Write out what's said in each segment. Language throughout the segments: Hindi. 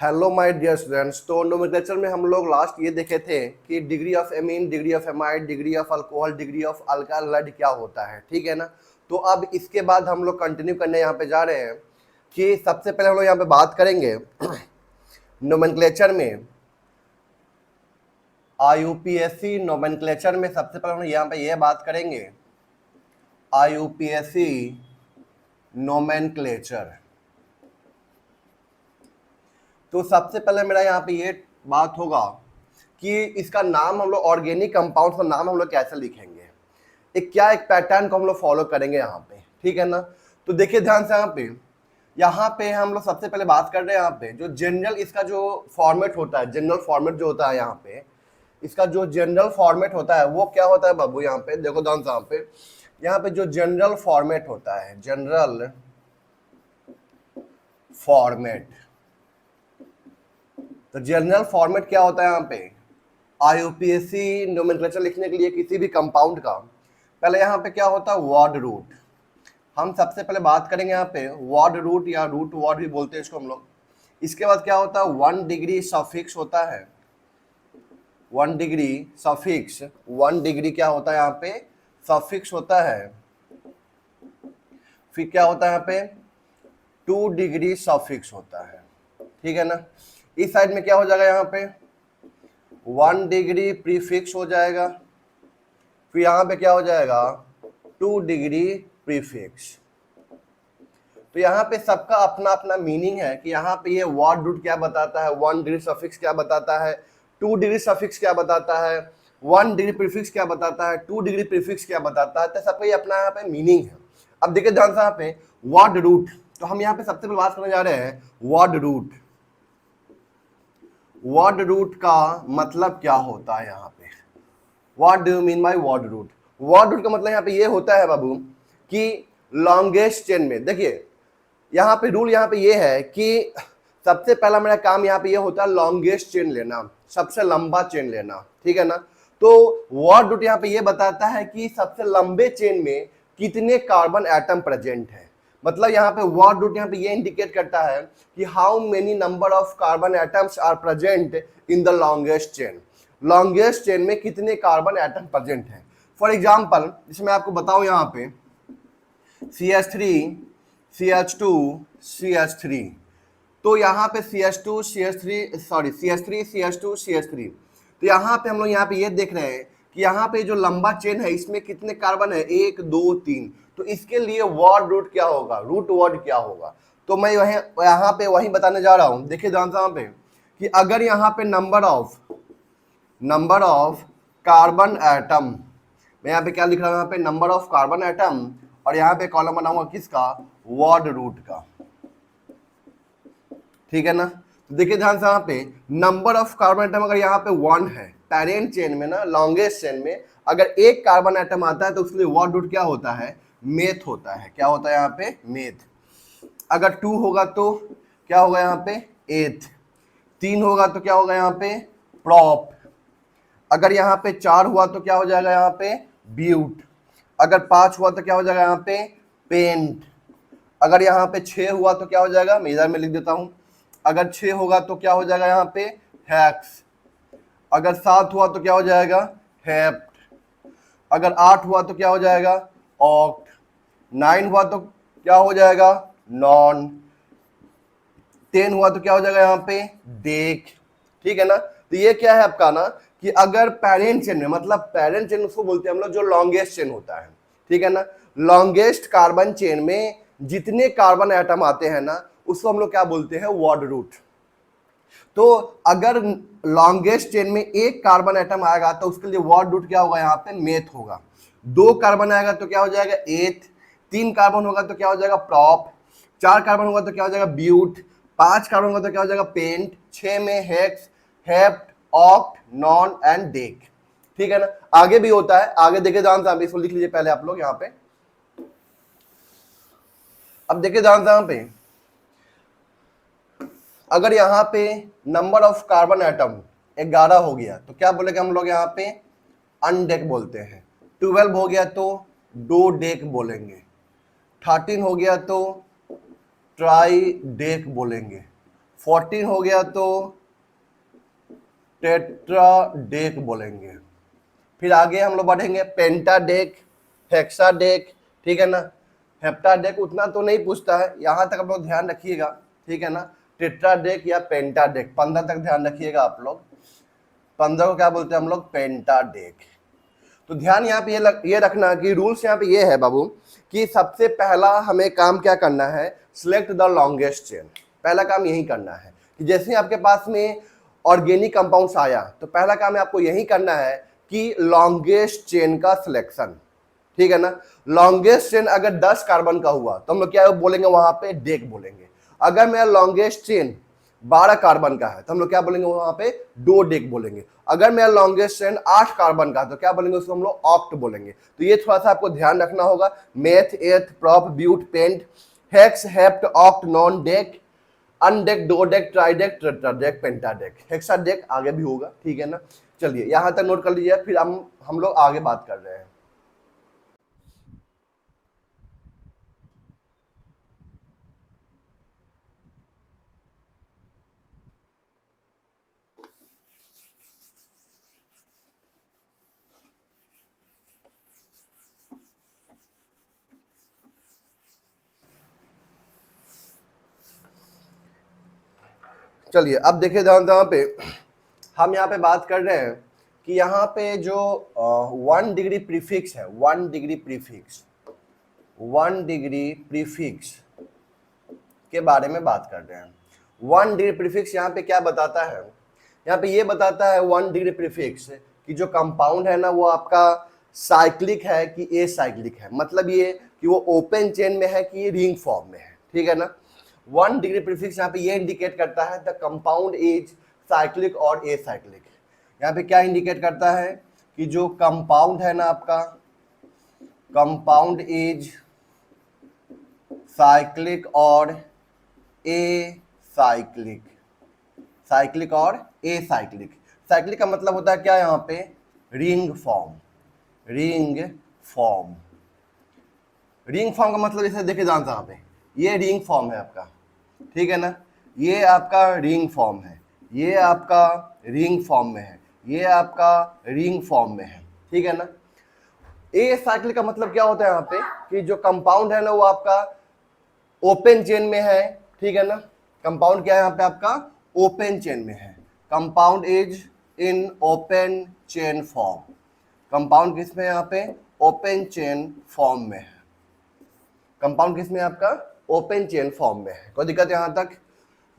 Hello my dear students. तो नोमेनक्लेचर में हम लोग लास्ट ये देखे थे कि degree of amine, degree of amide, degree of alcohol, degree of alkaloid क्या होता है, ठीक है ना। तो अब इसके बाद हम लोग कंटिन्यू करने यहाँ पे जा रहे हैं कि सबसे पहले हम लोग यहाँ पे बात करेंगे नोमेनक्लेचर में, आईयूपीएससी नोमेनक्लेचर में सबसे पहले हम लोग यहाँ पे ये बात करेंगे आईयूपीएससी नोमेनक्लेचर। तो सबसे पहले मेरा यहाँ पे ये बात होगा कि इसका नाम हम लोग ऑर्गेनिक कंपाउंड का नाम हम लोग कैसे लिखेंगे, एक पैटर्न को हम लोग फॉलो करेंगे यहाँ पे, ठीक है ना। तो देखिए ध्यान से यहाँ पे हम लोग सबसे पहले बात कर रहे हैं यहाँ पे जो जनरल इसका जो फॉर्मेट होता है, जनरल फॉर्मेट जो होता है यहाँ पे, इसका जो जनरल फॉर्मेट होता है वो क्या होता है बाबू। यहाँ पे देखो ध्यान से यहाँ पे जो जनरल फॉर्मेट होता है, जनरल फॉर्मेट, तो जनरल फॉर्मेट क्या होता है यहाँ पे आईयूपीएससी नोमेनक्लेचर लिखने के लिए किसी भी कंपाउंड का, पहले यहाँ पे क्या होता है वर्ड रूट। हम सबसे पहले बात करेंगे यहाँ पे वर्ड रूट या रूट वर्ड भी बोलते हैं इसको हम लोग। इसके बाद क्या होता है 1 डिग्री सफिक्स होता है, 1 डिग्री सफिक्स, 1 डिग्री क्या होता है यहाँ पे सफिक्स होता है। फिर क्या होता है यहाँ पे 2 डिग्री सफिक्स होता है, ठीक है ना। इस साइड में क्या हो जाएगा यहाँ पे 1 डिग्री प्रीफिक्स हो जाएगा, फिर यहाँ पे क्या हो जाएगा 2 डिग्री प्रीफिक्स। तो यहाँ पे सबका अपना अपना मीनिंग है कि यहाँ पे ये वर्ड रूट क्या बताता है, 1 डिग्री सफिक्स क्या बताता है, 2 डिग्री सफिक्स क्या बताता है, 1 डिग्री प्रीफिक्स क्या बताता है, 2 डिग्री प्रीफिक्स क्या बताता है। तो सबका ये अपना यहाँ पे मीनिंग है। अब देखिए ध्यान से यहाँ पे वर्ड रूट, तो हम यहाँ पे सबसे पहले बात करने जा रहे हैं वर्ड रूट। वर्ड रूट का मतलब क्या होता है यहाँ पे, what do you mean by word root. Word root का मतलब यहाँ पे ये होता है बाबू कि लॉन्गेस्ट चेन में, देखिए यहाँ पे रूल यहाँ पे ये है कि सबसे पहला मेरा काम यहाँ पे ये होता है लॉन्गेस्ट चेन लेना, सबसे लंबा चेन लेना, ठीक है ना। तो वर्ड रूट यहाँ पे ये बताता है कि सबसे लंबे चेन में कितने कार्बन एटम प्रेजेंट है। मतलब यहाँ पे वर्ड रूट यहाँ पे ये इंडिकेट करता है कि how many number of carbon atoms are present in the longest chain, longest chain में कितने कार्बन एटम प्रेजेंट है। फॉर एग्जाम्पल जैसे मैं आपको बताऊं यहाँ पे CH3 CH2 CH3, तो यहाँ पे CH2 CH2 CH3, तो यहाँ पे हम लोग यहाँ पे ये देख रहे हैं कि यहाँ पे जो लंबा चेन है इसमें कितने कार्बन है 1 2 3। तो इसके लिए वर्ड रूट क्या होगा, रूट वर्ड क्या होगा, तो मैं यहाँ पे वही बताने जा रहा हूँ। देखिए ध्यान से यहाँ पे कि अगर यहाँ पे नंबर ऑफ कार्बन एटम, मैं यहाँ पे क्या लिख रहा हूँ यहाँ पे नंबर ऑफ कार्बन एटम, और यहाँ पे कॉलम बनाऊंगा किसका वर्ड रूट का, ठीक है ना। तो देखिए ध्यान से यहाँ पे नंबर ऑफ कार्बन एटम अगर यहाँ पे 1 है, पैरेंट चेन में ना, लॉन्गेस्ट चेन में अगर एक कार्बन एटम आता है तो उसके लिए वर्ड रूट क्या होता है मेथ होता है। क्या होता है यहाँ पे मेथ। अगर 2 होगा तो क्या होगा यहाँ पे एथ, 3 होगा तो क्या होगा यहाँ पे प्रॉप, अगर यहाँ पे 4 हुआ तो क्या हो जाएगा यहाँ पे ब्यूट, अगर 5 हुआ तो क्या हो जाएगा यहाँ पे पेंट, अगर यहाँ पे 6 हुआ तो क्या हो जाएगा, मैं इधर में लिख देता हूं, अगर 6 होगा तो क्या हो जाएगा यहाँ पे हेक्स, अगर 7 हुआ तो क्या हो जाएगा हेप्ट, अगर 8 हुआ तो क्या हो जाएगा ऑक्ट, 9 हुआ तो क्या हो जाएगा नॉन, 10 हुआ तो क्या हो जाएगा यहाँ पे डेक, ठीक है ना। तो ये क्या है आपका ना कि अगर पेरेंट चेन में, मतलब पेरेंट चेन उसको बोलते हैं हम लोग जो लॉन्गेस्ट चेन होता है, ठीक है ना। लॉन्गेस्ट कार्बन चेन में जितने कार्बन एटम आते हैं ना उसको हम लोग क्या बोलते हैं वर्ड रूट। तो अगर लॉन्गेस्ट चेन में एक कार्बन एटम आएगा तो उसके लिए वर्ड रूट क्या होगा यहाँ पे मेथ होगा, 2 कार्बन आएगा तो क्या हो जाएगा एथ, 3 कार्बन होगा तो क्या हो जाएगा प्रॉप, 4 कार्बन होगा तो क्या हो जाएगा ब्यूट, 5 कार्बन होगा तो क्या हो जाएगा पेंट, 6 में hex, hept, oct, non and deck, ठीक है ना। आगे भी होता है, आगे देखिए ध्यान से, इसको लिख लीजिए पहले आप लोग यहाँ पे। अब देखिए ध्यान से यहाँ पे अगर यहाँ पे नंबर ऑफ कार्बन एटम 11 हो गया तो क्या बोलेंगे हम लोग यहाँ पे अनडेक बोलते हैं, 12 हो गया तो डो डेक बोलेंगे, 13 हो गया तो ट्राई डेक बोलेंगे, 14 हो गया तो टेट्राडेक बोलेंगे। फिर आगे हम लोग बढ़ेंगे पेंटाडेक, हेक्साडेक, ठीक है ना। हेप्टाडेक उतना तो नहीं पूछता है, यहाँ तक आप लोग ध्यान रखिएगा, ठीक है ना। टेट्राडेक या पेंटाडेक 15 तक ध्यान रखिएगा आप लोग। 15 को क्या बोलते हैं हम लोग, पेंटाडेक। तो ध्यान यहाँ पे ये रखना कि रूल्स यहाँ पे ये है बाबू कि सबसे पहला हमें काम क्या करना है, सिलेक्ट द लॉन्गेस्ट चेन। पहला काम यही करना है कि जैसे आपके पास में ऑर्गेनिक कंपाउंड्स आया तो पहला काम है आपको यही करना है कि लॉन्गेस्ट चेन का सिलेक्शन, ठीक है ना। लॉन्गेस्ट चेन अगर 10 कार्बन का हुआ तो हम लोग क्या बोलेंगे, वहां पे डेक बोलेंगे। अगर मेरा लॉन्गेस्ट चेन 12 कार्बन का है तो हम लोग क्या बोलेंगे, वहां पे डो डेक बोलेंगे। अगर मेरा लॉन्गेस्ट चेन 8 कार्बन का है तो क्या बोलेंगे, उसको हम लोग ऑक्ट बोलेंगे। तो ये थोड़ा सा आपको ध्यान रखना होगा। Meth, eth, prop, but, pent, hex, hept, oct, non dec, undec, dodec, tridec, tetradec, pentadec, hexadec आगे भी होगा, ठीक है ना। चलिए यहां तक नोट कर लीजिए, फिर हम लोग आगे बात कर रहे हैं। चलिए अब देखिए जहाँ पे हम यहाँ पे बात कर रहे हैं कि यहाँ पे जो 1 डिग्री प्रीफिक्स है, 1 डिग्री प्रीफिक्स, 1 डिग्री प्रीफिक्स के बारे में बात कर रहे हैं। 1 डिग्री प्रीफिक्स यहाँ पे क्या बताता है, यहाँ पे ये बताता है 1 डिग्री प्रीफिक्स कि जो कंपाउंड है ना वो आपका साइक्लिक है कि ए साइक्लिक है। मतलब ये कि वो ओपन चेन में है कि ये रिंग फॉर्म में है, ठीक है ना। 1 डिग्री प्रीफिक्स यहाँ पे ये इंडिकेट करता है द कंपाउंड इज साइक्लिक और ए साइक्लिक। यहाँ पे क्या इंडिकेट करता है कि जो कंपाउंड है ना आपका, कंपाउंड इज साइक्लिक और ए साइक्लिक, साइक्लिक और ए साइक्लिक। साइक्लिक का मतलब होता है क्या, यहाँ पे ring form, ring form. Ring form का मतलब इसे देखे जानते हैं, यहाँ पे ये रिंग फॉर्म है आपका, ठीक है ना। ये आपका रिंग फॉर्म है, ये आपका रिंग फॉर्म में है, ये आपका रिंग फॉर्म में है, ठीक है ना। ए साइक्लिक का मतलब क्या होता है यहाँ पे कि जो कंपाउंड है ना वो आपका ओपन चेन में है, ठीक है ना। कंपाउंड क्या है यहाँ पे आपका, ओपन चेन में है। Compound is in open chain form. Compound किस में है यहाँ पे, ओपन चेन फॉर्म में है। कंपाउंड किस में है आपका, ओपन चेन फॉर्म में है। कोई दिक्कत यहाँ तक।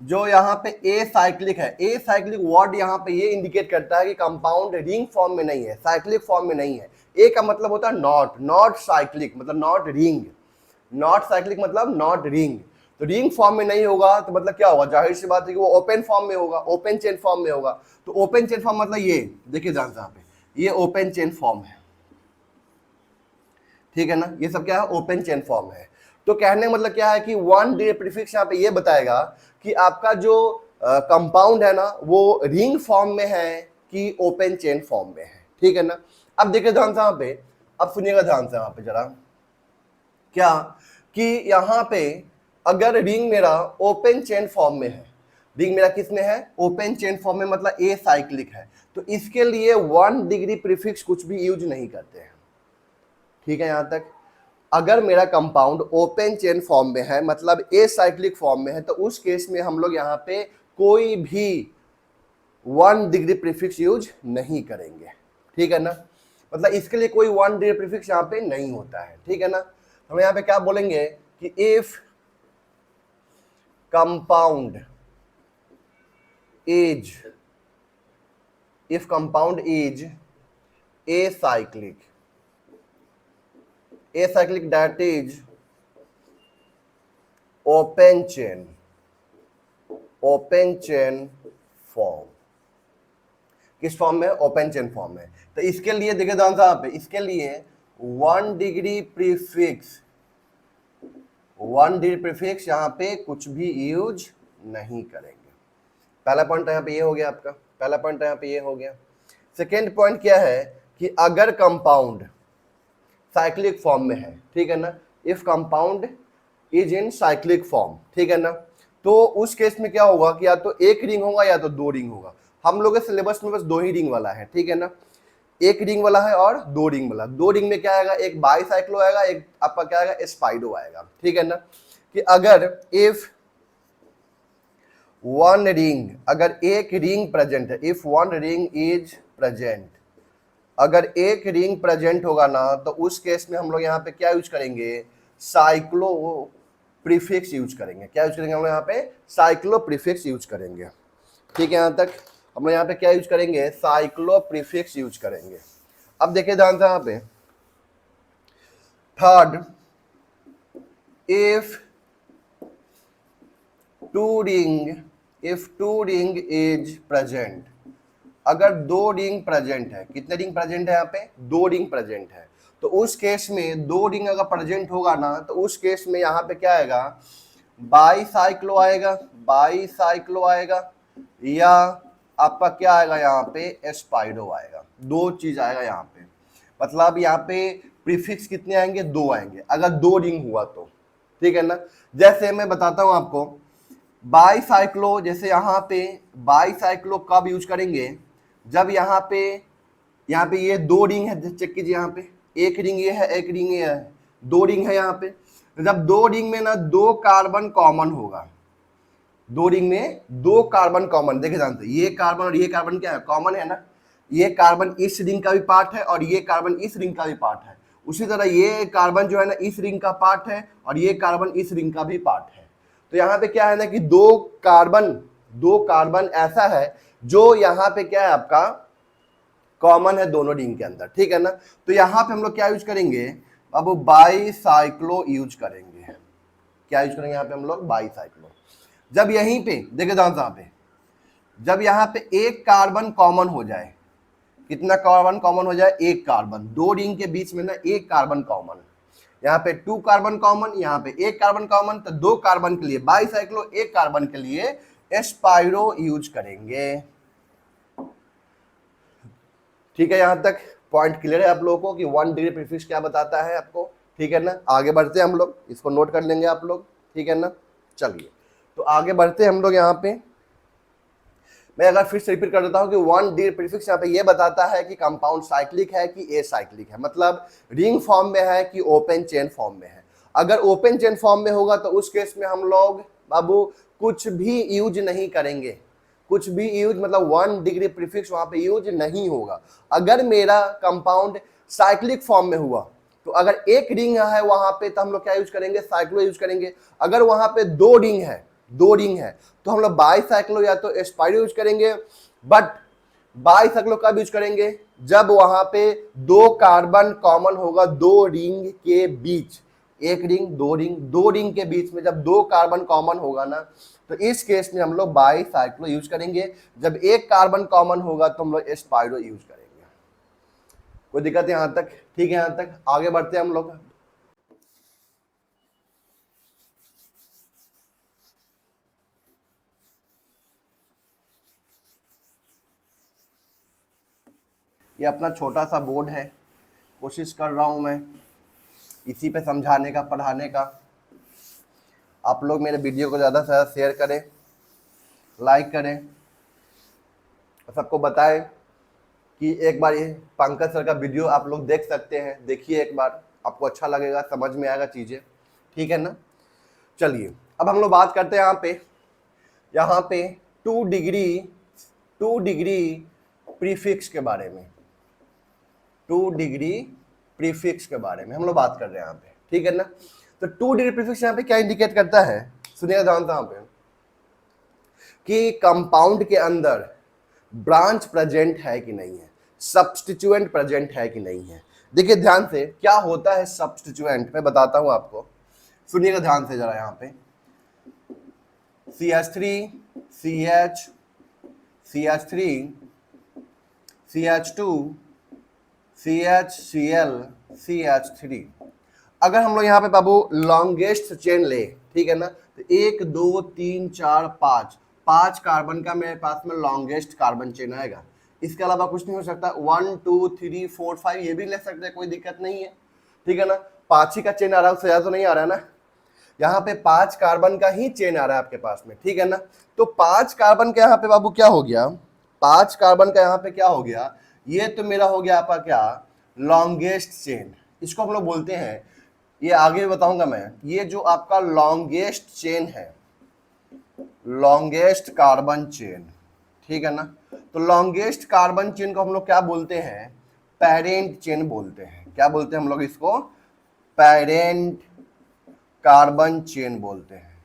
जो यहाँ पे ए साइक्लिक है, ए साइक्लिक वर्ड यहाँ पे ये इंडिकेट करता है कि कंपाउंड रिंग फॉर्म में नहीं है, साइक्लिक फॉर्म में नहीं है। ए का मतलब होता है नॉट, नॉट साइक्लिक मतलब नॉट रिंग, नॉट साइक्लिक मतलब नॉट रिंग। तो रिंग फॉर्म में नहीं होगा तो मतलब क्या होगा, जाहिर सी बात है कि वो ओपन फॉर्म में होगा, ओपन चेन फॉर्म में होगा। तो ओपन चेन फॉर्म मतलब ये देखिए ध्यान से यहाँ पे, ये ओपन चेन फॉर्म है, ठीक है ना। ये सब क्या है, ओपन चेन फॉर्म है। तो कहने का मतलब क्या है कि 1 डिग्री प्रीफिक्स यहाँ पे ये बताएगा कि आपका जो कंपाउंड है ना वो रिंग फॉर्म में है कि ओपन चेन फॉर्म में है, ठीक है ना। अब देखिए ध्यान से यहाँ पे, अब सुनिएगा ध्यान से यहाँ पे जरा, क्या कि यहाँ पे अगर रिंग मेरा ओपन चेन फॉर्म में है, रिंग मेरा किस में है, ओपन चेन फॉर्म में, मतलब ए साइक्लिक है, तो इसके लिए 1 डिग्री प्रीफिक्स कुछ भी यूज नहीं करते हैं, ठीक है यहाँ तक। अगर मेरा कंपाउंड ओपन चेन फॉर्म में है मतलब ए साइक्लिक फॉर्म में है तो उस केस में हम लोग यहाँ पे कोई भी 1 डिग्री प्रीफिक्स यूज नहीं करेंगे, ठीक है ना। मतलब इसके लिए कोई 1 डिग्री प्रीफिक्स यहाँ पे नहीं होता है, ठीक है ना। हम यहाँ पे क्या बोलेंगे कि if compound is, if compound is a cyclic, acyclic that is open chain, open chain form। किस फॉर्म में, ओपन चेन फॉर्म में। तो इसके लिए देखिए ध्यान से यहाँ पे, इसके लिए 1 डिग्री प्रीफिक्स, 1 डिग्री प्रीफिक्स यहाँ पे कुछ भी यूज नहीं करेंगे। पहला पॉइंट यहाँ पे ये हो गया आपका, पहला पॉइंट यहाँ पे ये हो गया। सेकेंड पॉइंट क्या है कि अगर कंपाउंड साइक्लिक फॉर्म में है, ठीक है ना, if compound is in cyclic form, ठीक है ना, तो उस केस में क्या होगा कि या तो एक रिंग होगा या तो दो रिंग होगा। हम लोग के सिलेबस में बस दो ही रिंग वाला है, ठीक है ना, एक रिंग वाला है और दो रिंग वाला। दो रिंग में क्या आएगा, एक बाईसाइक्लो आएगा, एक आपका क्या आएगा, स्पाइरो आएगा, ठीक है ना। कि अगर इफ वन रिंग, अगर एक रिंग प्रेजेंट है, if one ring is present, अगर एक रिंग प्रेजेंट होगा ना तो उस केस में हम लोग यहाँ पे क्या यूज करेंगे, साइक्लो प्रीफिक्स यूज करेंगे। क्या यूज करेंगे हम लोग यहाँ पे, साइक्लो प्रीफिक्स यूज करेंगे, ठीक है। यहाँ तक हम लोग यहाँ पे क्या यूज करेंगे, साइक्लो प्रीफिक्स यूज करेंगे। अब देखिए ध्यान से यहाँ पे third, if two ring is present, अगर दो रिंग प्रेजेंट है, कितने रिंग प्रेजेंट है यहाँ पे, दो रिंग प्रेजेंट है, तो उस केस में दो रिंग अगर प्रेजेंट होगा ना तो उस केस में यहाँ पे क्या आएगा, बाईसाइक्लो आएगा, बाईसाइक्लो आएगा, या आपका क्या आएगा यहाँ पे, स्पाइरो आएगा। दो चीज आएगा यहाँ पे, मतलब यहाँ पे प्रीफिक्स कितने आएंगे, दो आएंगे अगर दो रिंग हुआ तो, ठीक है ना। जैसे मैं बताता हूं आपको, बाईसाइक्लो, जैसे यहाँ पे बाईसाइक्लो कब यूज करेंगे, जब यहाँ पे ये दो रिंग है, चेक कीजिए यहाँ पे एक रिंग ये है, एक रिंग ये है, दो रिंग है यहाँ पे। जब दो रिंग में ना दो कार्बन कॉमन होगा, दो रिंग में दो कार्बन कॉमन, देखे जानते ये कार्बन और ये कार्बन क्या है, कॉमन है ना, ये कार्बन इस रिंग का भी पार्ट है और ये कार्बन इस रिंग का भी पार्ट है। उसी तरह ये कार्बन जो है ना इस रिंग का पार्ट है और ये कार्बन इस रिंग का भी पार्ट है। तो यहाँ पे क्या है ना कि दो कार्बन ऐसा है जो यहाँ पे क्या है आपका कॉमन है दोनों रिंग के अंदर, ठीक है ना। तो यहाँ पे हम लोग क्या यूज करेंगे, अब बाईसाइक्लो यूज करेंगे। क्या यूज करेंगे यहाँ पे हम लोग, बाईसाइक्लो। जब यहीं पे देखिए यहाँ पे, जब यहाँ पे एक कार्बन कॉमन हो जाए, कितना कार्बन कॉमन हो जाए, एक कार्बन, दो रिंग के बीच में ना एक कार्बन कॉमन, यहाँ पे टू कार्बन कॉमन, यहाँ पे एक कार्बन कॉमन, तो दो कार्बन के लिए बाईसाइक्लो, एक कार्बन के लिए स्पाइरो यूज करेंगे, ठीक है। यहां तक पॉइंट क्लियर है आप लोगों को कि वन डिग्री प्रीफिक्स क्या बताता है आपको, ठीक है ना। आगे बढ़ते हैं हम लोग, इसको नोट कर लेंगे आप लोग, ठीक है ना। चलिए तो आगे बढ़ते हैं हम लोग। यहाँ पे मैं अगर फिर से रिपीट कर देता हूं कि वन डिग्री प्रीफिक्स यहाँ पे ये बताता है कि कंपाउंड साइक्लिक है कि एसाइक्लिक है, मतलब रिंग फॉर्म में है कि ओपन चेन फॉर्म में है। अगर ओपन चेन फॉर्म में होगा तो उस केस में हम लोग बाबू कुछ भी यूज नहीं करेंगे, कुछ भी यूज मतलब वन डिग्री प्रीफिक्स वहां पे यूज नहीं होगा। अगर मेरा कंपाउंड साइक्लिक फॉर्म में हुआ तो अगर एक रिंग है वहां पे तो हम लोग क्या यूज करेंगे, साइक्लो यूज करेंगे। अगर वहां पे दो रिंग है तो हम लोग बाईसाइक्लो या तो स्पाइरो यूज करेंगे। बट बाईसाइक्लो कब यूज करेंगे, जब वहां पे दो कार्बन कॉमन होगा दो रिंग के बीच, एक रिंग दो रिंग के बीच में जब दो कार्बन कॉमन होगा ना तो इस केस में हम लोग बाईसाइक्लो यूज करेंगे। जब एक कार्बन कॉमन होगा तो हम लोग स्पाइरो यूज करेंगे। कोई दिक्कत है यहां तक, ठीक है। यहां तक आगे बढ़ते हैं हम लोग। ये अपना छोटा सा बोर्ड है, कोशिश कर रहा हूं मैं इसी पे समझाने का, पढ़ाने का। आप लोग मेरे वीडियो को ज़्यादा से ज़्यादा शेयर करें, लाइक करें, सबको बताएं कि एक बार ये पंकज सर का वीडियो आप लोग देख सकते हैं, देखिए एक बार, आपको अच्छा लगेगा, समझ में आएगा चीज़ें, ठीक है ना। चलिए अब हम लोग बात करते हैं यहाँ पे टू डिग्री प्रीफिक्स के बारे में, टू डिग्री प्रीफिक्स के बारे में हम लोग बात कर रहे हैं यहाँ पे, ठीक है ना। तो टू डिग्री प्रीफिक्स यहाँ पे क्या इंडिकेट करता है, सुनिएगा ध्यान से यहाँ पे, कि कंपाउंड के अंदर ब्रांच प्रेजेंट है कि नहीं है, सब्स्टिट्यूएंट प्रेजेंट है कि नहीं है। देखिए ध्यान से क्या होता है सब्स्टिट्यूएंट, मैं बताता हूं आपको, सुनिएगा ध्यान से जरा। यहाँ पे CH3 CH CH3 CH2 CHCl CH3, अगर हम लोग यहाँ पे बाबू लॉन्गेस्ट चेन ले, ठीक है ना, तो 1 2 3 4 5 कार्बन का मेरे पास में लॉन्गेस्ट कार्बन चेन आएगा। इसके अलावा कुछ नहीं हो सकता, 1 2 3 4 5 ये भी ले सकते हैं, कोई दिक्कत नहीं है, ठीक है ना। 5 ही का चेन आ रहा है, उससे ज्यादा तो नहीं आ रहा है ना। यहाँ पे 5 कार्बन का ही चेन आ रहा है आपके पास में, ठीक है ना। तो 5 कार्बन का यहाँ पे बाबू क्या हो गया, 5 कार्बन का यहाँ पे क्या हो गया, ये तो मेरा हो गया आपका क्या, लॉन्गेस्ट चेन, इसको हम लोग बोलते हैं, ये आगे बताऊंगा मैं, ये जो आपका लॉन्गेस्ट चेन है, लॉन्गेस्ट कार्बन चेन, ठीक है ना। तो लॉन्गेस्ट कार्बन चेन को हम लोग क्या बोलते हैं, पेरेंट चेन बोलते हैं। क्या बोलते हैं हम लोग इसको, पेरेंट कार्बन चेन बोलते हैं,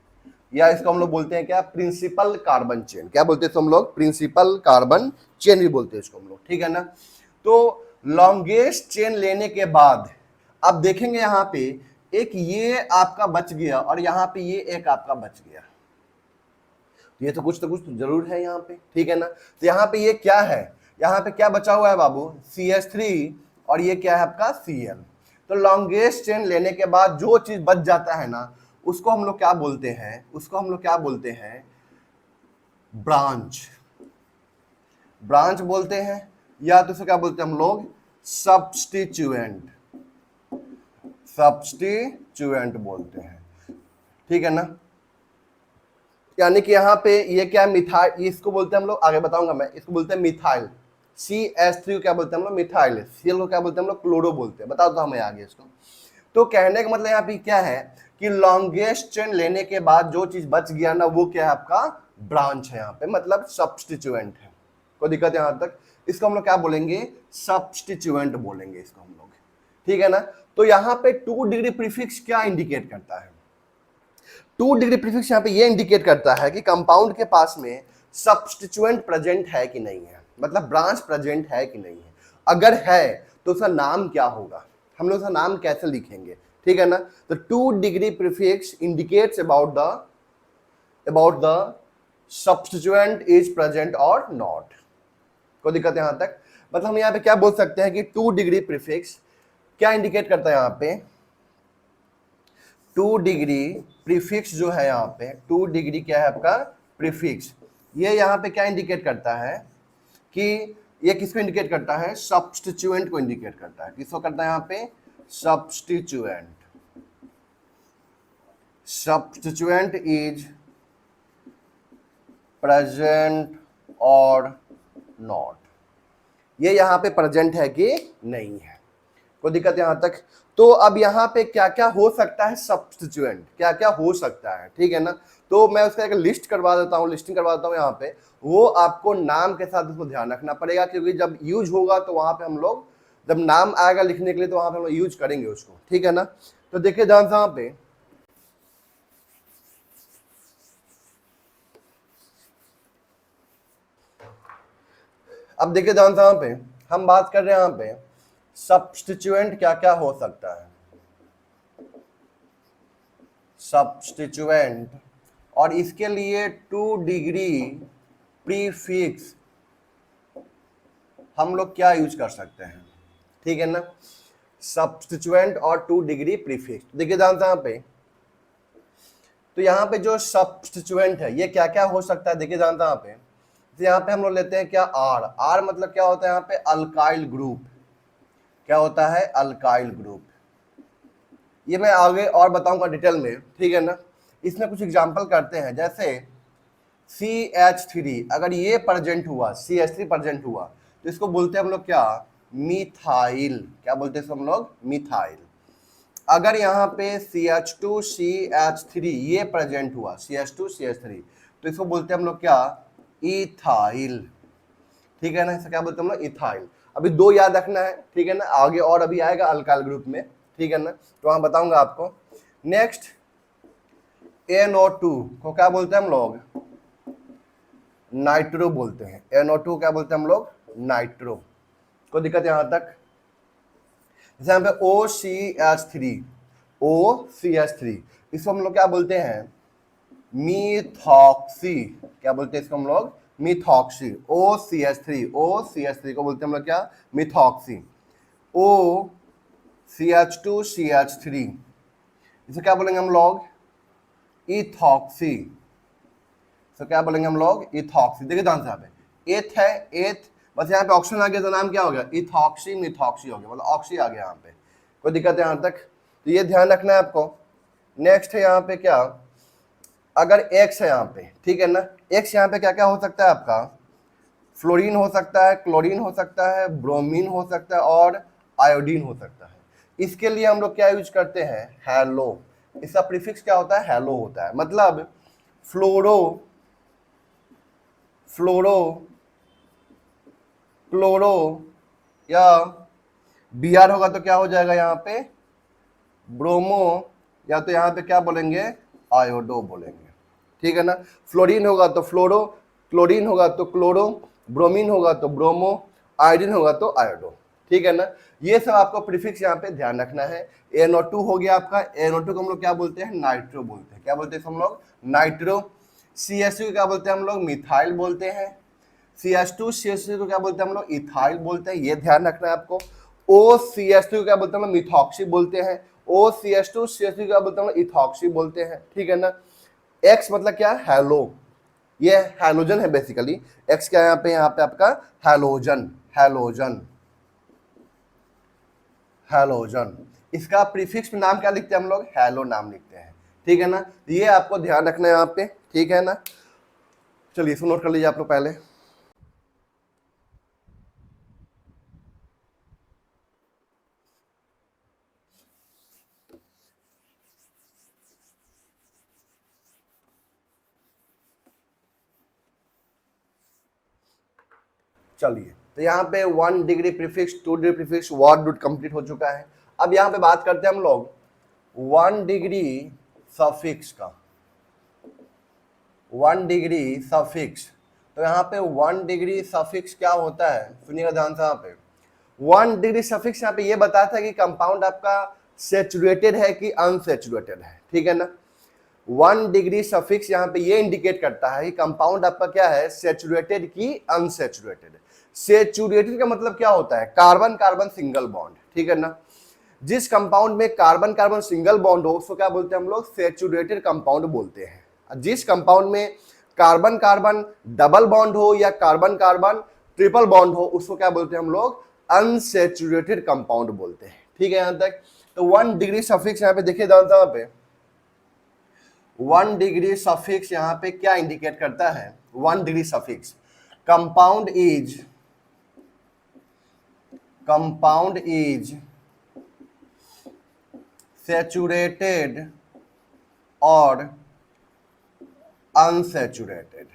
या इसको हम लोग बोलते हैं क्या, प्रिंसिपल कार्बन चेन। क्या बोलते हैं तो हम लोग, प्रिंसिपल कार्बन चेन भी बोलते हैं इसको हम लोग, ठीक है ना। तो लॉन्गेस्ट चेन लेने के बाद अब देखेंगे यहाँ पे एक ये आपका बच गया और यहाँ पे ये एक आपका बच गया, ये तो कुछ जरूर है यहाँ पे, ठीक है ना। तो यहाँ पे ये क्या है, यहाँ पे क्या बचा हुआ है बाबू, CH3, और ये क्या है आपका Cl। तो लॉन्गेस्ट चेन लेने के बाद जो चीज बच जाता है ना, उसको हम लोग क्या बोलते हैं, उसको हम लोग क्या बोलते हैं, ब्रांच, ब्रांच बोलते हैं, या तो इसे क्या बोलते हैं हम लोग, सब्स्टिट्यूएंट, सब्स्टिट्यूएंट बोलते हैं, ठीक है ना। यानी कि यहाँ पे ये क्या है, मिथाइल, इसको बोलते हैं हम लोग, आगे बताऊंगा मैं, इसको बोलते हैं मिथाइल। CH3 क्या बोलते हैं हम लोग, मिथाइल। Cl को क्या बोलते हैं हम लोग, क्लोरो बोलते हैं। बताओ तो हमें आगे इसको। तो कहने का मतलब यहाँ पे क्या है कि लॉन्गेस्ट चेन लेने के बाद जो चीज बच गया ना, वो क्या है आपका, ब्रांच है यहाँ पे, मतलब सब्स्टिट्यूएंट है। कोई दिक्कत है यहाँ तक, इसको हम लोग क्या बोलेंगे, सब्स्टिट्यूएंट बोलेंगे इसको हम लोग, ठीक है ना। तो यहाँ पे 2 डिग्री प्रीफिक्स क्या इंडिकेट करता है, 2 डिग्री प्रीफिक्स यहाँ पे ये इंडिकेट करता है कि कंपाउंड के पास में सब्स्टिट्यूएंट प्रेजेंट है कि नहीं है, मतलब ब्रांच प्रेजेंट है कि नहीं है। अगर है तो उसका नाम क्या होगा, हम लोग उसका नाम कैसे लिखेंगे, ठीक है ना। तो 2 degree prefix indicates about the substituent is present और नॉट। कोई दिक्कत है यहाँ तक, मतलब हम यहाँ पे क्या बोल सकते हैं कि 2 डिग्री प्रीफिक्स क्या इंडिकेट करता है, यहाँ पे 2 डिग्री प्रीफिक्स जो है, यहाँ पे 2 डिग्री क्या है आपका, प्रीफिक्स, ये यहाँ पे क्या इंडिकेट करता है कि ये किसको इंडिकेट करता है, सब्स्टिट्यूएंट को इंडिकेट करता है। किसको करता है यहाँ पे, सब्स्टिट्यूएंट, सब्स्टिट्यूएंट इज प्रेजेंट और नॉट, ये यहाँ पे प्रेजेंट है कि नहीं है। कोई दिक्कत यहां तक। तो अब यहाँ पे क्या क्या हो सकता है, सब्स्टिट्यूएंट क्या क्या हो सकता है, ठीक है ना। तो मैं उसका एक लिस्ट करवा देता हूँ, लिस्टिंग करवा देता हूँ यहाँ पे, वो आपको नाम के साथ उसको ध्यान रखना पड़ेगा, क्योंकि जब यूज होगा तो वहां पे हम लोग, जब नाम आएगा लिखने के लिए तो वहां पे हम लोग यूज करेंगे उसको, ठीक है ना। तो देखिए ध्यान से यहाँ पे, अब देखिए ध्यान से यहाँ पे हम बात कर रहे हैं यहाँ पे सब्स्टिट्यूएंट क्या क्या हो सकता है, सब्स्टिट्यूएंट, और इसके लिए 2 डिग्री प्रीफिक्स हम लोग क्या यूज कर सकते हैं, ठीक है ना। सब्स्टिट्यूएंट और 2 डिग्री प्रीफिक्स, देखिए ध्यान से यहाँ पे, तो यहाँ पे जो सब्स्टिट्यूएंट है ये क्या क्या हो सकता है, देखिए ध्यान से यहाँ पे, तो यहाँ पे हम लोग लेते हैं क्या, आर मतलब क्या होता है यहाँ पे, अल्काइल ग्रुप, क्या होता है, अल्काइल ग्रुप। ये मैं आगे और बताऊंगा डिटेल में, ठीक है ना। इसमें कुछ एग्जांपल करते हैं, जैसे CH3 अगर ये प्रेजेंट हुआ, CH3 प्रेजेंट हुआ, तो इसको बोलते हैं हम लोग क्या, मिथाइल, क्या बोलते हैं इसको हम लोग, मिथाइल। अगर यहाँ पे CH2 CH3 ये प्रेजेंट हुआ, CH2 CH3, तो इसको बोलते हैं हम लोग क्या, इथाइल, ठीक है ना। इसे क्या बोलते हैं हम लोग, इथाइल। अभी 2 याद रखना है, ठीक है ना, आगे और अभी आएगा अल्काइल ग्रुप में, ठीक है ना, तो वहां बताऊंगा आपको। नेक्स्ट NO2 को क्या बोलते हैं हम लोग, नाइट्रो बोलते हैं। NO2 क्या बोलते हैं हम लोग, नाइट्रो। कोई दिक्कत यहां तक। जैसे यहाँ पे OCH3 इसको हम लोग क्या बोलते हैं, मिथॉक्सी, क्या बोलते हैं इसको हम लोग, मिथॉक्सी। OCH3 को बोलते हैं हम लोग क्या, मिथॉक्सी। CH2 CH3 इसे क्या बोलेंगे हम लोग, इथॉक्सी। तो क्या बोलेंगे हम लोग, इथॉक्सी। देखिए ध्यान से यहाँ पे एथ है, एथ, बस यहाँ पे ऑप्शन आ गया तो नाम क्या हो गया, इथॉक्सी मिथॉक्सी हो गया, मतलब ऑक्सी आ गया यहाँ पे। कोई दिक्कत है यहाँ तक, तो ये ध्यान रखना है आपको, नेक्स्ट है यहाँ पे क्या, अगर X है यहाँ पे, ठीक है ना, X यहाँ पे क्या क्या हो सकता है आपका, फ्लोरीन हो सकता है, क्लोरीन हो सकता है, ब्रोमीन हो सकता है और आयोडीन हो सकता है। इसके लिए हम लोग क्या यूज करते हैं, हैलो। इसका प्रीफिक्स क्या होता है, हैलो होता है। मतलब फ्लोरो, फ्लोरो, क्लोरो या Br होगा तो क्या हो जाएगा यहाँ पे, ब्रोमो, या तो यहाँ पे क्या बोलेंगे, आयोडो बोलेंगे, ठीक है ना। फ्लोरीन होगा तो फ्लोरो, क्लोरीन होगा तो क्लोरो, ब्रोमीन होगा तो ब्रोमो, आयोडीन होगा तो आयोडो, ठीक है ना। ये सब आपको प्रीफिक्स यहाँ पे ध्यान रखना है। NO2 हो गया आपका, NO2 को हम लोग क्या बोलते हैं, नाइट्रो बोलते हैं। क्या बोलते हैं हम लोग, नाइट्रो। CH2 क्या बोलते हैं हम लोग, मिथाइल बोलते हैं। CH2 CH3 को क्या बोलते हैं हम लोग, इथाइल बोलते हैं, ये ध्यान रखना है आपको। OCH3 को क्या बोलते हैं हम लोग, मिथॉक्सी बोलते हैं। OCH2 CH3 क्या बोलते हैं हम लोग, इथॉक्सी बोलते हैं, ठीक है ना। X मतलब क्या, हैलो, ये हैलोजन है बेसिकली। X क्या है यहाँ पे आपका हैलोजन, हैलोजन, हैलोजन। इसका प्रीफिक्स में नाम क्या लिखते हैं हम लोग, हैलो नाम लिखते हैं, ठीक है ना। ये आपको ध्यान रखना है यहाँ पे, ठीक है ना। चलिए इसको नोट कर लीजिए आप लोग पहले। चलिए तो यहाँ पे 1 degree prefix, 2 degree prefix, word root complete हो चुका है। अब यहाँ पे बात करते हैं हम लोग 1 डिग्री सफिक्स का। 1 डिग्री सफिक्स, तो यहाँ पे 1 डिग्री सफिक्स क्या होता है, सुनिएगा ध्यान से। यहाँ पे 1 डिग्री सफिक्स यहाँ पे ये बताता है कि कंपाउंड आपका सेचुरेटेड है कि अनसेचुरेटेड है, ठीक है ना। 1 डिग्री सफिक्स यहाँ पे ये इंडिकेट करता है कि कंपाउंड आपका क्या है, सेचुरेटेड की अनसेचुरेटेड। सेचुरेटेड का मतलब क्या होता है, कार्बन कार्बन सिंगल बॉन्ड, ठीक है ना। जिस कंपाउंड में कार्बन कार्बन सिंगल बॉन्ड हो उसको क्या बोलते हैं हम लोग, सेचुरेटेड कंपाउंड बोलते हैं। जिस कंपाउंड में कार्बन कार्बन डबल बॉन्ड हो या कार्बन कार्बन ट्रिपल बॉन्ड हो उसको क्या बोलते हैं हम लोग, अनसेचुरेटेड कंपाउंड बोलते हैं, ठीक है। यहां तक तो 1 डिग्री सफिक्स यहाँ पे देखिए यहाँ पे 1 डिग्री सफिक्स यहाँ पे क्या इंडिकेट करता है, 1 degree suffix, compound is saturated और अनसैचुरेटेड।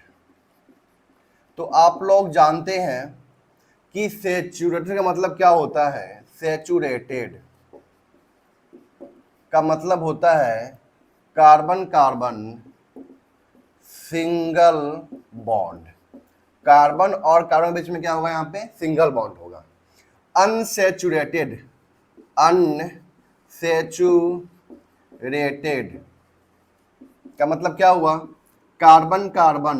तो आप लोग जानते हैं कि सैचुरेटेड का मतलब क्या होता है, सैचुरेटेड का मतलब होता है carbon carbon single bond, carbon और कार्बन बीच में क्या होगा, यहाँ पे सिंगल बॉन्ड होगा। अनसैचुरेटेड, अनसैचुरेटेड का मतलब क्या हुआ, कार्बन कार्बन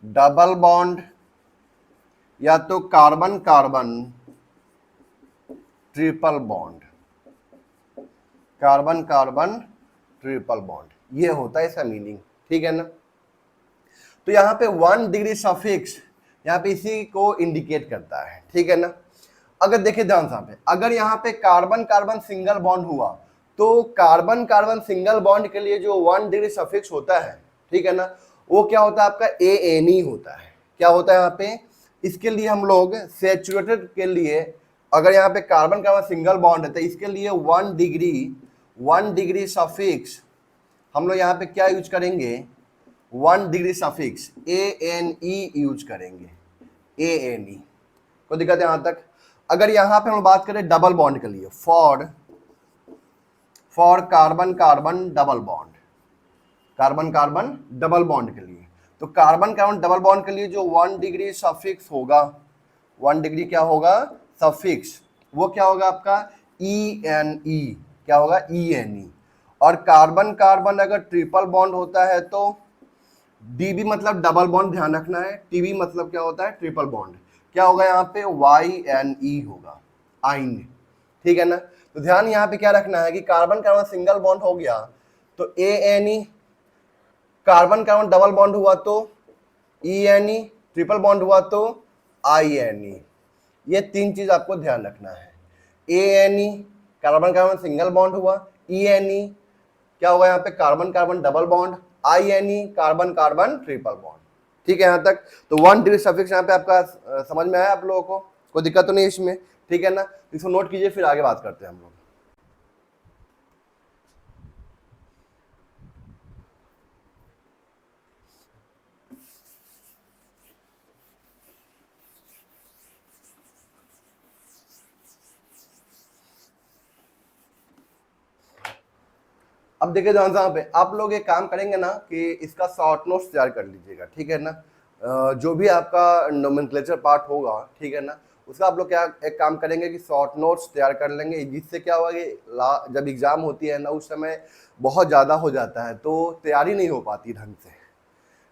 डबल बॉन्ड या तो carbon carbon triple bond, carbon carbon triple bond, ये होता है इसका मीनिंग, ठीक है ना। तो यहाँ पे 1 डिग्री सफिक्स यहाँ पे इसी को इंडिकेट करता है, ठीक है ना। अगर देखिए ध्यान से, पे अगर यहाँ पे कार्बन कार्बन सिंगल बॉन्ड हुआ तो कार्बन कार्बन सिंगल बॉन्ड के लिए जो 1 डिग्री सफिक्स होता है, ठीक है ना, वो क्या होता है आपका ANE होता है। क्या होता है यहाँ पे, इसके लिए हम लोग सैचुरेटेड के लिए अगर यहाँ पे कार्बन कार्बन सिंगल बॉन्ड है तो इसके लिए 1 डिग्री सफिक्स हम लोग यहाँ पे क्या यूज करेंगे, 1 डिग्री सफिक्स ANE यूज करेंगे, ANE। कोई दिक्कत है यहाँ तक। अगर यहाँ पे हम बात करें डबल बॉन्ड के लिए, for carbon carbon double bond, carbon carbon double bond के लिए, तो कार्बन कार्बन डबल बॉन्ड के लिए जो 1 डिग्री सफिक्स होगा, 1 डिग्री क्या होगा सफिक्स, वो क्या होगा आपका ENE, क्या होगा ENE। और कार्बन कार्बन अगर ट्रिपल बॉन्ड होता है तो DB मतलब डबल बॉन्ड, ध्यान रखना है, TB मतलब क्या होता है ट्रिपल बॉन्ड, क्या होगा यहाँ पे YNE होगा, आइन, ठीक है ना। तो ध्यान यहाँ पे क्या रखना है कि कार्बन कार्बन सिंगल बॉन्ड हो गया तो ANE, carbon carbon double bond हुआ तो ENE, ट्रिपल बॉन्ड हुआ तो INE। ये 3 चीज आपको ध्यान रखना है, ANE, carbon carbon single bond हुआ, ENE क्या होगा यहाँ पे, carbon carbon double bond, INE carbon carbon triple bond. ठीक है यहाँ तक। तो 1 डिग्री सफिक्स यहाँ पे आपका समझ में आया आप लोगों को, कोई दिक्कत तो नहीं इसमें, ठीक है ना। इसको नोट कीजिए, फिर आगे बात करते हैं हम लोग। अब देखिए ध्यान से यहाँ पे आप लोग एक काम करेंगे ना कि इसका शॉर्ट नोट्स तैयार कर लीजिएगा, ठीक है ना। जो भी आपका नोमेनक्लेचर पार्ट होगा, ठीक है ना, उसका आप लोग क्या एक काम करेंगे कि शॉर्ट नोट्स तैयार कर लेंगे, जिससे क्या होगा कि जब एग्जाम होती है ना उस समय बहुत ज़्यादा हो जाता है तो तैयारी नहीं हो पाती ढंग से,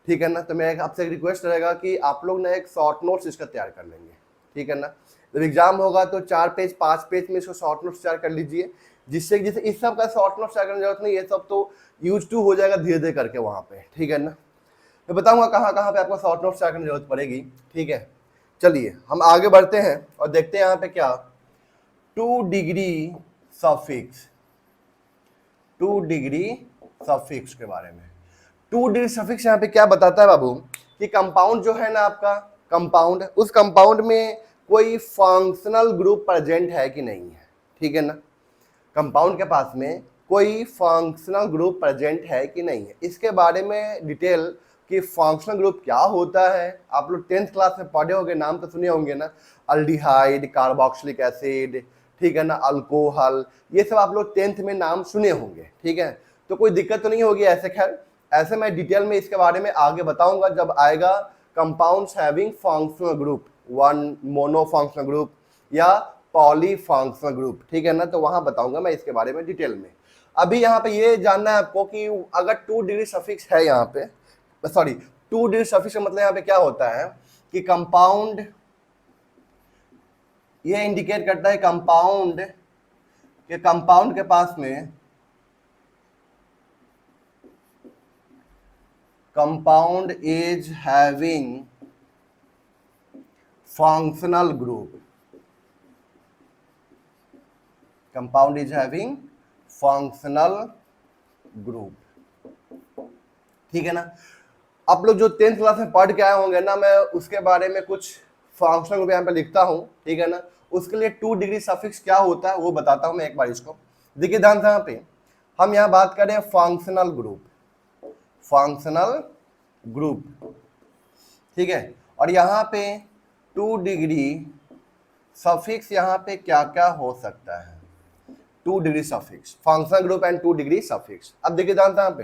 ठीक है ना। तो मैं आपसे एक रिक्वेस्ट रहेगा कि आप लोग ना एक शॉर्ट नोट्स इसका तैयार कर लेंगे, ठीक है ना। जब एग्जाम होगा तो 4 पेज 5 पेज में इसको शॉर्ट नोट्स तैयार कर लीजिए, जिससे जैसे इस सब का शॉर्ट नोट्स तैयार करने की जरूरत नहीं, ये सब तो यूज टू हो जाएगा धीरे धीरे करके वहाँ पे, ठीक है ना। मैं बताऊंगा कहाँ कहाँ पे आपको शॉर्ट नोट्स तैयार करने की जरूरत पड़ेगी, ठीक है। चलिए हम आगे बढ़ते हैं और देखते हैं यहाँ पे क्या 2 डिग्री सफिक्स, 2 डिग्री सफिक्स के बारे में। 2 डिग्री सफिक्स यहाँ पे क्या बताता है बाबू कि कंपाउंड जो है ना आपका कंपाउंड, उस कंपाउंड में कोई फंक्शनल ग्रुप प्रेजेंट है कि नहीं है, ठीक है ना। कंपाउंड के पास में कोई फंक्शनल ग्रुप प्रेजेंट है कि नहीं है, इसके बारे में डिटेल कि फंक्शनल ग्रुप क्या होता है आप लोग 10th क्लास में पढ़े होंगे, नाम तो सुने होंगे ना, अल्डिहाइड, कार्बोक्सिलिक एसिड, ठीक है ना, अल्कोहल, ये सब आप लोग 10th में नाम सुने होंगे, ठीक है। तो कोई दिक्कत तो नहीं होगी ऐसे, खैर ऐसे मैं डिटेल में इसके बारे में आगे बताऊंगा जब आएगा compounds having functional group, 1 mono functional group या पॉली फंक्शनल ग्रुप, ठीक है ना। तो वहां बताऊंगा मैं इसके बारे में डिटेल में। अभी यहाँ पे ये जानना है आपको कि अगर 2 डिग्री सफिक्स है यहाँ पे, सॉरी 2 डिग्री सफिक्स का मतलब यहाँ पे क्या होता है कि कंपाउंड, ये इंडिकेट करता है कंपाउंड के पास में compound is having functional group, compound is having functional group, ठीक है ना। आप लोग जो 10th क्लास में पढ़ के आए होंगे ना, मैं उसके बारे में कुछ फंक्शनल ग्रुप यहाँ पे लिखता हूँ, ठीक है ना। उसके लिए 2 डिग्री सफिक्स क्या होता है वो बताता हूँ मैं एक बार इसको। देखिए ध्यान से यहाँ पे हम यहाँ बात करें फंक्शनल ग्रुप, फंक्शनल ग्रुप, ठीक है। और यहाँ पे 2 डिग्री सफिक्स यहाँ पे क्या क्या हो सकता है, 2 degree suffix, functional group and 2 degree suffix. अब देखिए ध्यान से यहाँ पे,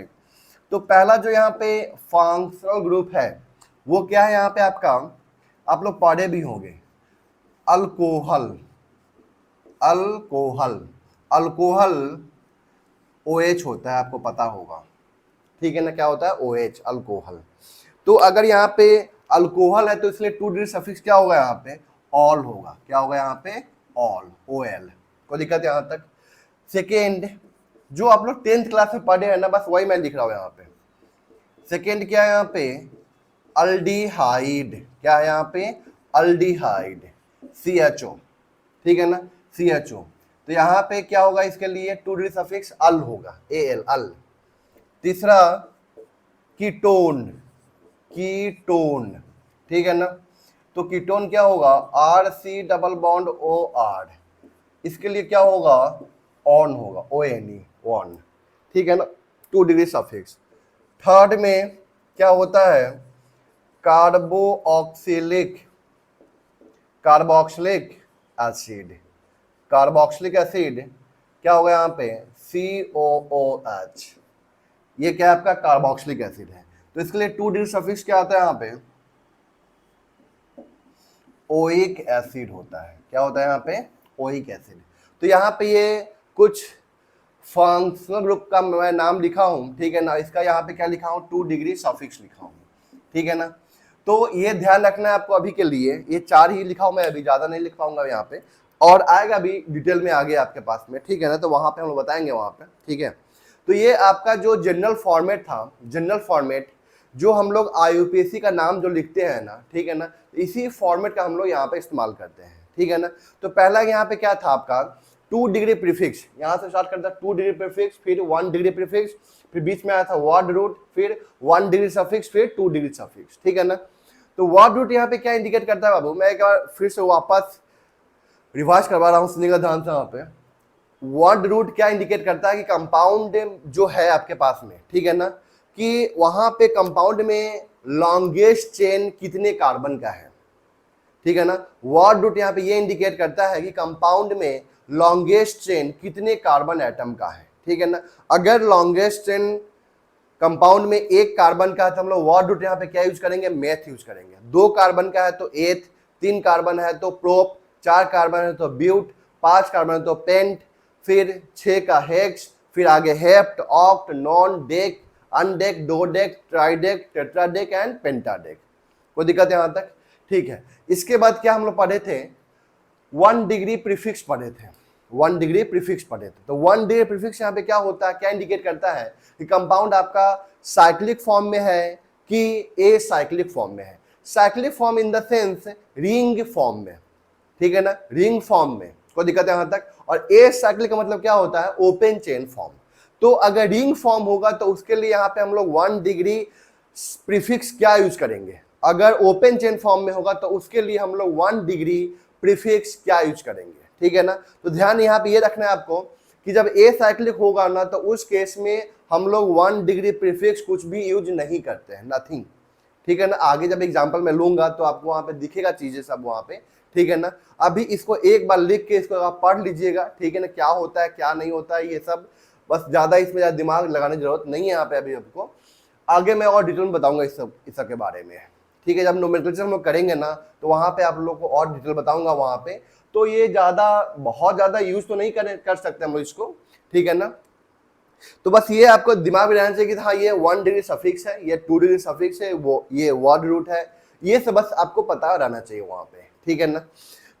तो पहला जो यहाँ पे फंक्शनल ग्रुप है वो क्या है यहाँ पे आपका, आप लोग पढ़े भी होंगे, अल्कोहल, अल्कोहल, अल्कोहल OH होता है, आपको पता होगा, ठीक है ना, क्या होता है OH, अल्कोहल। तो अगर यहाँ पे अल्कोहल है तो इसलिए 2 डिग्री सफिक्स क्या होगा यहाँ पे, ऑल होगा, क्या होगा यहाँ पे, ऑल, OL। कोई दिक्कत यहाँ तक। सेकेंड जो आप लोग 10th क्लास में पढ़े हैं ना, बस वही मैं लिख रहा हूँ यहाँ पे। सेकेंड क्या है यहाँ पे, अल्डिहाइड, क्या है यहाँ पे, अल्डिहाइड, CHO, ठीक है ना, CHO। तो यहाँ पे क्या होगा इसके लिए 2 डिग्री सफिक्स अल होगा, AL, अल। तीसरा कीटोन, कीटोन, ठीक है ना। तो कीटोन क्या होगा, RC डबल बॉन्ड OR, इसके लिए क्या होगा, ऑन होगा, ONE, ऑन, ठीक है ना, 2 डिग्री सफिक्स। थर्ड में क्या होता है, carboxylic, carboxylic acid, carboxylic acid क्या होगा यहाँ पे, COOH, ये क्या है आपका कार्बोक्सिलिक एसिड है। तो इसके लिए 2 डिग्री सफिक्स क्या आता है यहाँ पे, ओइक एसिड होता है, क्या होता है यहाँ पे, ओइक एसिड। तो यहाँ पे ये कुछ फंक्शनल ग्रुप का मैं नाम लिखा हूँ, ठीक है ना, इसका यहाँ पे क्या लिखा हूँ, 2 डिग्री सफिक्स लिखा हूँ, ठीक है ना। तो ये ध्यान रखना है आपको अभी के लिए, ये 4 ही लिखा हूँ मैं, अभी ज्यादा नहीं लिख पाऊंगा यहाँ पे, और आएगा अभी डिटेल में आगे आपके पास में, ठीक है ना। तो वहां पे हम लोग बताएंगे वहां पे, ठीक है। तो ये आपका जो जनरल फॉर्मेट था, जनरल फॉर्मेट जो हम लोग IUPAC का नाम जो लिखते हैं ना, ठीक है ना, इसी फॉर्मेट का हम लोग यहाँ पे इस्तेमाल करते हैं, ठीक है ना। तो पहला यहाँ पे क्या था आपका 2 डिग्री प्रीफिक्स, यहां से स्टार्ट करता है 2 डिग्री प्रीफिक्स, फिर 1 डिग्री प्रीफिक्स, फिर बीच में आया था वर्ड रूट, फिर 1 डिग्री सफिक्स, फिर 2 डिग्री सफिक्स, ठीक है ना। तो वर्ड रूट यहाँ पे क्या इंडिकेट करता है बाबू, मैं एक बार फिर से वापस रिवाइज करवा रहा हूँ, सुनिएगा ध्यान से। यहाँ पे वर्ड रूट क्या इंडिकेट करता है कि कंपाउंड जो है आपके पास में, ठीक है ना, कि वहां पे कंपाउंड में लॉन्गेस्ट चेन कितने कार्बन का है, ठीक है ना। वर्ड रूट यहाँ पे ये इंडिकेट करता है कि कंपाउंड में लॉन्गेस्ट चेन कितने कार्बन एटम का है, ठीक है ना। अगर लॉन्गेस्ट चेन कंपाउंड में एक कार्बन का है तो हम लोग वर्ड रूट यहाँ पे क्या यूज करेंगे, मेथ यूज करेंगे। 2 कार्बन का है तो एथ, 3 कार्बन है तो प्रोप, 4 कार्बन है तो ब्यूट, 5 कार्बन है तो पेंट, फिर 6 का हेक्स, फिर आगे hept, oct, non, dec, undec, dodec, tridec, tetradec and pentadec. कोई दिक्कत है यहाँ तक, ठीक है। इसके बाद क्या हम लोग पढ़े थे, 1 डिग्री प्रीफिक्स पढ़े थे, 1 डिग्री प्रीफिक्स पढ़े थे। तो 1 डिग्री प्रीफिक्स यहाँ पे क्या होता है, क्या इंडिकेट करता है कि कंपाउंड आपका साइक्लिक फॉर्म में है कि ए साइक्लिक फॉर्म में है। Cyclic form in the sense ring form में, ठीक है ना, रिंग फॉर्म में, कोई दिक्कत है यहाँ तक। और ए साइक्लिक का मतलब क्या होता है, ओपन चेन फॉर्म। तो अगर रिंग फॉर्म होगा तो उसके लिए यहाँ पे हम लोग 1 डिग्री प्रीफिक्स क्या यूज करेंगे, अगर ओपन चेन फॉर्म में होगा तो उसके लिए हम लोग 1 डिग्री प्रीफिक्स क्या यूज करेंगे, ठीक है ना। तो ध्यान यहाँ पे ये रखना है आपको कि जब ए साइक्लिक होगा ना तो उस केस में हम लोग 1 डिग्री प्रीफिक्स कुछ भी यूज नहीं करते हैं, नथिंग, ठीक है ना। आगे जब एग्जांपल में लूंगा तो आपको वहां पे दिखेगा चीजें सब वहां पे, ठीक है ना। अभी इसको एक बार लिख के इसको आप पढ़ लीजिएगा, ठीक है ना, क्या होता है क्या नहीं होता है ये सब, बस ज्यादा इसमें ज्यादा दिमाग लगाने की जरूरत नहीं है यहाँ पे। अभी आपको आगे मैं और डिटेल में बताऊंगा इस सब के बारे में, ठीक है। जब नोमेनक्लेचर हम लोग करेंगे ना तो वहां पे आप लोग को और डिटेल बताऊंगा वहां पे। तो ये बहुत ज्यादा यूज तो नहीं कर सकते हम लोग इसको, ठीक है ना। तो बस ये आपको दिमाग में रहना चाहिए कि हाँ ये 1 डिग्री सफिक्स है, ये 2 डिग्री सफिक्स है, वो ये वर्ड रूट है, ये सब बस आपको पता रहना चाहिए वहां पे, ठीक है ना।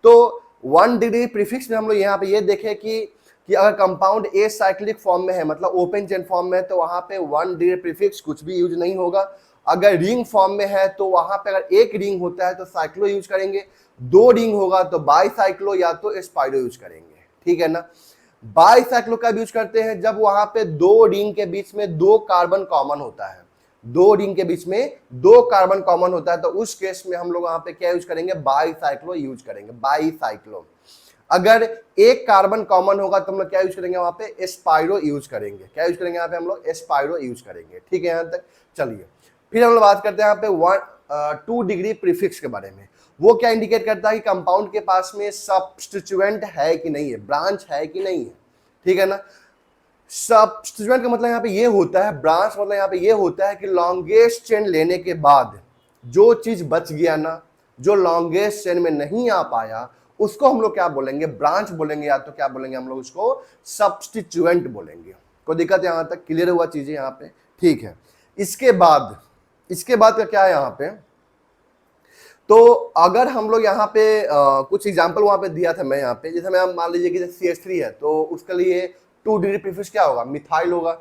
तो 1 डिग्री प्रीफिक्स में हम लोग यहाँ पे ये देखें कि अगर कंपाउंड ए साइक्लिक फॉर्म में है, मतलब ओपन चेन फॉर्म में है, तो वहां पे 1 डिग्री प्रीफिक्स कुछ भी यूज नहीं होगा। अगर रिंग फॉर्म में है तो वहां पे अगर एक रिंग होता है तो साइक्लो यूज करेंगे, 2 रिंग होगा तो बाईसाइक्लो या तो स्पाइरो यूज करेंगे, ठीक है ना। बाईसाइक्लो का यूज करते हैं जब वहां पे 2 रिंग के बीच में 2 कार्बन कॉमन होता है, 2 रिंग के बीच में 2 कार्बन कॉमन होता है, तो उस केस में हम लोग वहां पे क्या यूज करेंगे, बाईसाइक्लो यूज करेंगे, बाईसाइक्लो। अगर एक कार्बन कॉमन होगा तो हम लोग क्या यूज करेंगे, वहां पे स्पाइरो यूज करेंगे। क्या यूज करेंगे यहाँ पे हम लोग, स्पाइरो यूज करेंगे, ठीक है। यहाँ तक चलिए, फिर हम लोग बात करते हैं यहाँ पे 2 डिग्री प्रीफिक्स के बारे में। वो क्या इंडिकेट करता है कि कंपाउंड के पास में सब्स्टिट्यूएंट है कि नहीं है, ब्रांच है कि नहीं है, ठीक है ना। सब्स्टिट्यूएंट का मतलब यहाँ पे ये होता है, ब्रांच मतलब यहाँ पे ये होता है कि लॉन्गेस्ट चेन लेने के बाद जो चीज बच गया ना, जो लॉन्गेस्ट चेन में नहीं आ पाया, उसको हम लोग क्या बोलेंगे, ब्रांच बोलेंगे, या तो क्या बोलेंगे हम लोग उसको सब्स्टिट्यूएंट बोलेंगे। कोई दिक्कत यहां तक क्लियर हुआ चीजें यहाँ पे, ठीक है। इसके बाद का क्या है यहाँ पे, तो अगर हम लोग यहाँ पे कुछ एग्जांपल वहां पे दिया था मैं यहाँ पे, जैसे मैं मान लीजिए कि CH3 है तो उसके लिए 2 डिग्री प्रीफिक्स क्या होगा, मिथाइल होगा।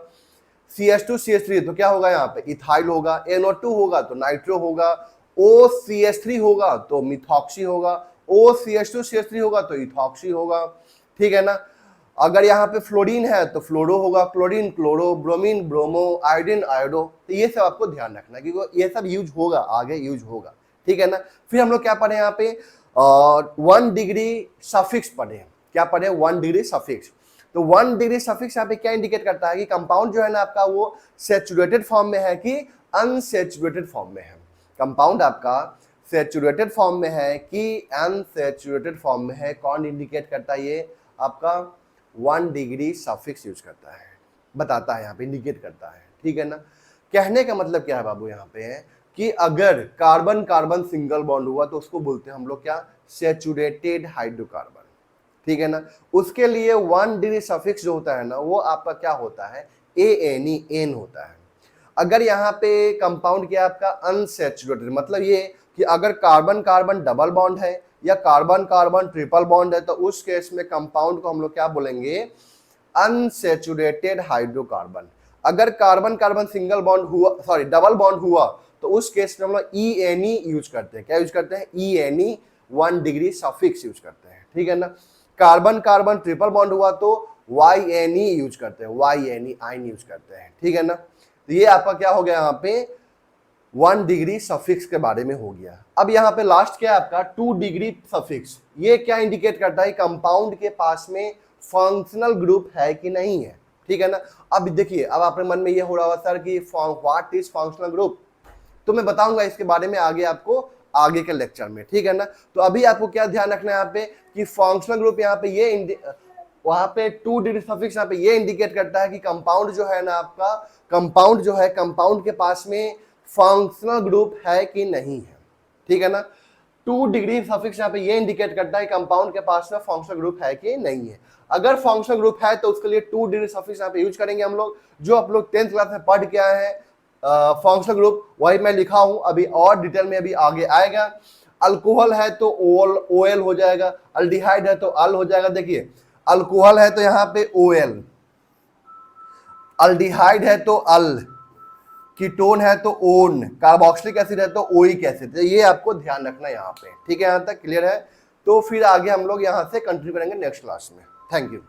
CH2 CH3 तो क्या होगा यहाँ पे, इथाइल होगा। NO2 होगा तो नाइट्रो होगा। OCH3 होगा तो मिथॉक्सी होगा। OCH2 CH3 होगा तो इथॉक्सी होगा, ठीक है ना। अगर यहाँ पे फ्लोरीन है तो फ्लोरो होगा, chlorine chloro, bromine bromo, iodine iodo. तो ये सब आपको ध्यान रखना क्योंकि ये सब यूज होगा, आगे यूज होगा, ठीक है ना। फिर हम लोग क्या पढ़े यहाँ पे, 1 डिग्री सफिक्स पढ़े। क्या पढ़े, 1 डिग्री सफिक्स। तो 1 डिग्री सफिक्स यहाँ पे क्या इंडिकेट करता है कि कंपाउंड जो है ना आपका वो सैचुरेटेड फॉर्म में है कि अनसैचुरेटेड फॉर्म में है। कंपाउंड आपका सैचुरेटेड फॉर्म में है कि अनसैचुरेटेड फॉर्म में है, कौन इंडिकेट करता है, ये आपका 1 डिग्री सफिक्स यूज करता है, बताता है यहाँ पे, इंडिकेट करता है, ठीक है ना। कहने का मतलब क्या है बाबू यहाँ पे है कि अगर कार्बन कार्बन सिंगल बॉन्ड हुआ तो उसको बोलते हैं हम लोग क्या, सैचुरेटेड हाइड्रोकार्बन, ठीक है ना। उसके लिए 1 डिग्री सफिक्स जो होता है ना वो आपका क्या होता है, ANE, एन होता है। अगर यहाँ पे कंपाउंड क्या आपका अनसैचुरेटेड, मतलब ये कि अगर कार्बन कार्बन डबल बॉन्ड है या कार्बन कार्बन ट्रिपल बॉन्ड है तो उस केस में कंपाउंड को हम लोग क्या बोलेंगे, अनसैचुरेटेड हाइड्रोकार्बन। अगर कार्बन कार्बन सिंगल बॉन्ड हुआ, सॉरी डबल बॉन्ड हुआ, तो उस केस में हम लोग ENE यूज करते हैं। क्या यूज करते हैं, ENE, 1 डिग्री सफिक्स यूज करते हैं, ठीक है ना। कार्बन कार्बन ट्रिपल बॉन्ड हुआ तो YNE यूज करते हैं, YNE आइन यूज करते हैं, ठीक है ना। तो ये आपका क्या हो गया यहाँ पे 1 डिग्री सफिक्स के बारे में हो गया। अब यहाँ पे लास्ट क्या है आपका 2 डिग्री सफिक्स। ये क्या इंडिकेट करता है, कंपाउंड के पास में फंक्शनल ग्रुप है कि नहीं है, ठीक है ना। अब देखिए, अब आपके मन में ये हो रहा होगा सर कि व्हाट इज फंक्शनल ग्रुप, तो मैं बताऊंगा इसके बारे में आगे आपको आगे के लेक्चर में, ठीक है ना। तो अभी आपको क्या ध्यान रखना है यहाँ पे कि फंक्शनल ग्रुप यहाँ पे ये वहां पे 2 डिग्री सफिक्स यहाँ पे ये इंडिकेट करता है कि कंपाउंड जो है ना आपका, कंपाउंड जो है, कंपाउंड के पास में फंक्शनल ग्रुप है कि नहीं है, ठीक है ना। 2 डिग्री सफिक्स यहाँ पे ये इंडिकेट करता है कंपाउंड के पास में फंक्शनल ग्रुप है कि नहीं है। अगर फंक्शनल ग्रुप है तो उसके लिए 2 डिग्री सफिक्स यहाँ पे यूज करेंगे हम लोग, जो आप लोग 10th क्लास में पढ़ के आए हैं। फंक्शनल ग्रुप वही मैं लिखा हूं, अभी और डिटेल में अभी आगे आएगा। अल्कोहल है तो OL हो जाएगा, अल्डिहाइड है तो अल हो जाएगा। देखिए, अल्कोहल है तो यहाँ पे OL, अल्डिहाइड है तो अल, कीटोन है तो ओन, कार्बोक्सिलिक एसिड है तो ओइक एसिड। तो ये आपको ध्यान रखना है यहाँ पे, ठीक है। यहाँ तक क्लियर है। तो फिर आगे हम लोग यहाँ से कंटिन्यू करेंगे नेक्स्ट क्लास में। Thank you.